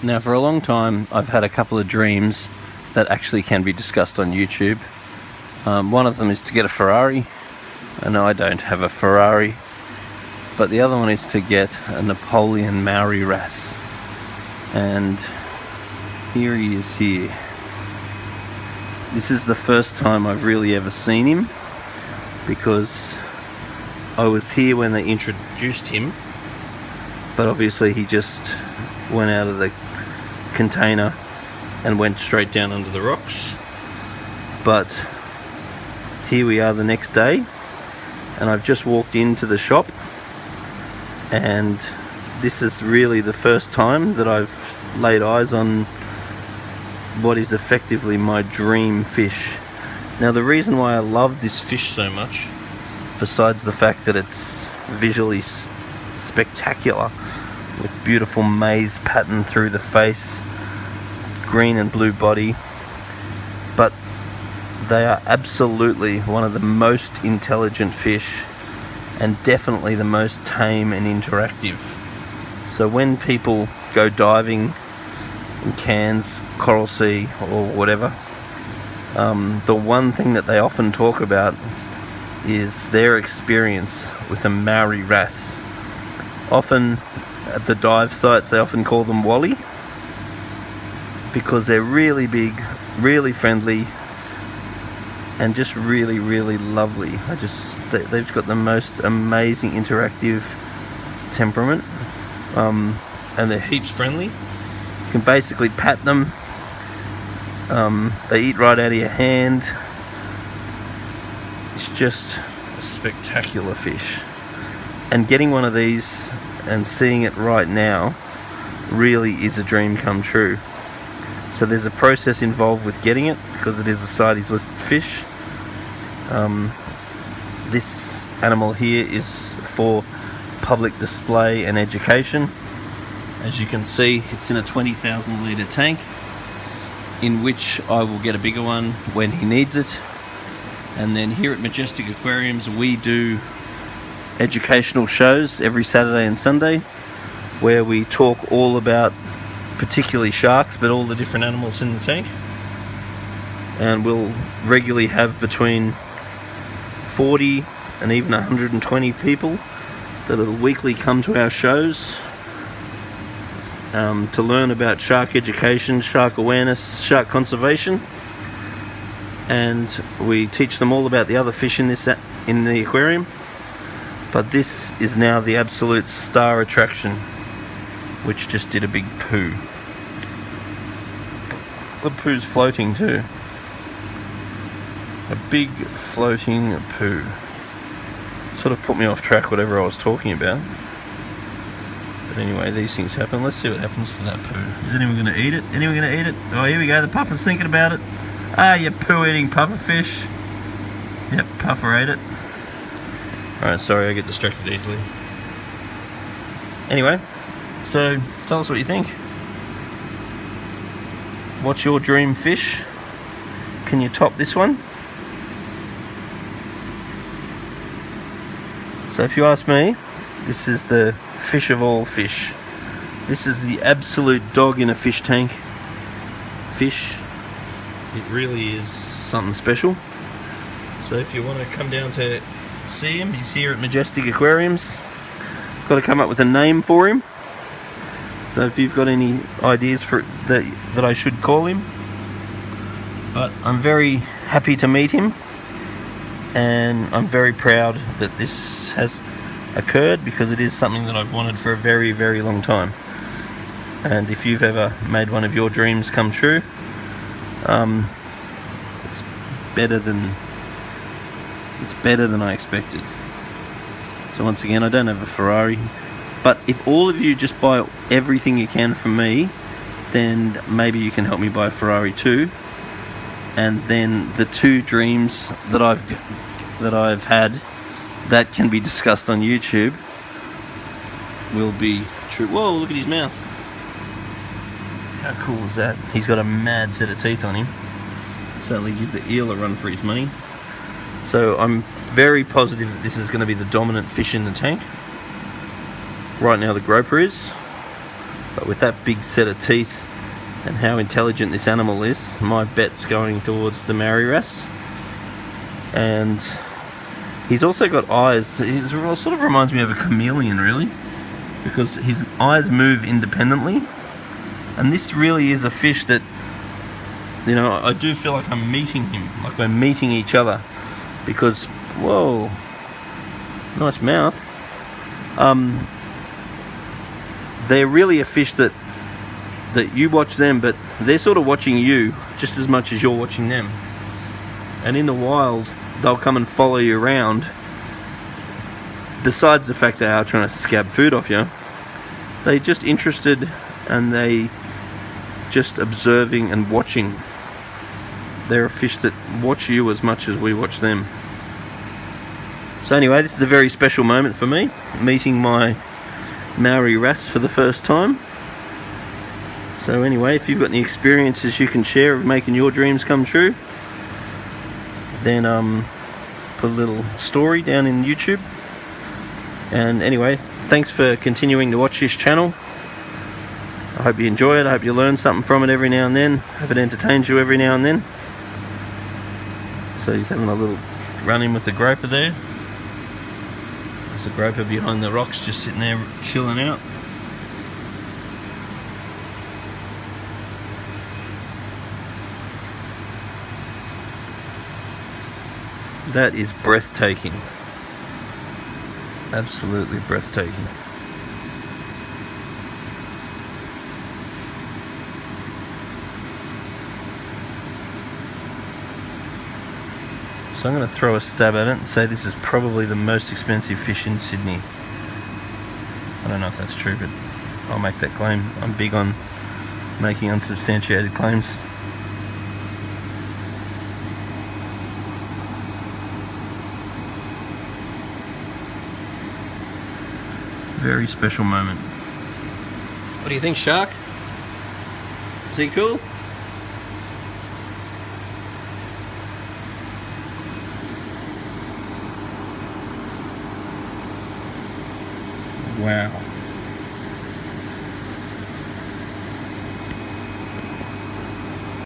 Now, for a long time, I've had a couple of dreams that actually can be discussed on YouTube. One of them is to get a Ferrari, and I don't have a Ferrari, but the other one is to get a Napoleon Maori Ras. And here he is here. This is the first time I've really ever seen him, because I was here when they introduced him, but obviously he just went out of the container and went straight down under the rocks. But here we are the next day, and I've just walked into the shop, and this is really the first time that I've laid eyes on what is effectively my dream fish. Now, the reason why I love this fish so much, besides the fact that it's visually spectacular, with beautiful maze pattern through the face, green and blue body, but they are absolutely one of the most intelligent fish, and definitely the most tame and interactive. So when people go diving in Cairns, Coral Sea or whatever, the one thing that they often talk about is their experience with a Maori Ras. Often at the dive sites they often call them Wally, because they're really big, really friendly, and just really, really lovely. They've got the most amazing interactive temperament, and they're heaps friendly. You can basically pat them. They eat right out of your hand. It's just a spectacular fish. And getting one of these and seeing it right now really is a dream come true. So there's a process involved with getting it, because it is a CITES listed fish. This animal here is for public display and education. As you can see, it's in a 20,000 litre tank, in which I will get a bigger one when he needs it. And then here at Majestic Aquariums we do educational shows every Saturday and Sunday, where we talk all about, particularly sharks, but all the different animals in the tank. And we'll regularly have between 40 and even 120 people that will weekly come to our shows to learn about shark education, shark awareness, shark conservation, and we teach them all about the other fish in the aquarium. But this is now the absolute star attraction, which just did a big poo. The poo's floating too. A big floating poo. Sort of put me off track, whatever I was talking about. But anyway, these things happen. Let's see what happens to that poo. Is anyone going to eat it? Anyone going to eat it? Oh, here we go. The puffer's thinking about it. Ah, you poo-eating pufferfish. Yep, puffer ate it. Alright, sorry, I get distracted easily. Anyway, so tell us what you think. What's your dream fish? Can you top this one? So if you ask me, this is the fish of all fish. This is the absolute dog in a fish tank fish. It really is something special. So if you want to come down to see him, he's here at Majestic Aquariums. Got to come up with a name for him. So if you've got any ideas for that I should call him. But I'm very happy to meet him, and I'm very proud that this has occurred, because it is something that I've wanted for a very, very long time. And if you've ever made one of your dreams come true, it's better than I expected. So once again, I don't have a Ferrari, but if all of you just buy everything you can from me, then maybe you can help me buy a Ferrari too. And then the two dreams that I've had that can be discussed on YouTube will be true. Whoa, look at his mouth. How cool is that? He's got a mad set of teeth on him. Certainly give the eel a run for his money. So I'm very positive that this is going to be the dominant fish in the tank. Right now the groper is. But with that big set of teeth and how intelligent this animal is, my bet's going towards the Maori wrasse. And he's also got eyes. He sort of reminds me of a chameleon, really, because his eyes move independently. And this really is a fish that, you know, I do feel like I'm meeting him, like we're meeting each other, because, whoa, nice mouth. They're really a fish that you watch them, but they're sort of watching you just as much as you're watching them. And in the wild, they'll come and follow you around. Besides the fact they are trying to scab food off you, they're just interested, and they just observing and watching. They're a fish that watch you as much as we watch them. So anyway, this is a very special moment for me, meeting my Maori wrasse for the first time. So anyway, if you've got any experiences you can share of making your dreams come true, then put a little story down in YouTube. And anyway, thanks for continuing to watch this channel. I hope you enjoy it. I hope you learn something from it every now and then. I hope it entertains you every now and then. So he's having a little run in with the groper there. There's a groper behind the rocks just sitting there chilling out. That is breathtaking. Absolutely breathtaking. So I'm going to throw a stab at it and say this is probably the most expensive fish in Sydney. I don't know if that's true, but I'll make that claim. I'm big on making unsubstantiated claims. Very special moment. What do you think, shark? Is he cool? Wow.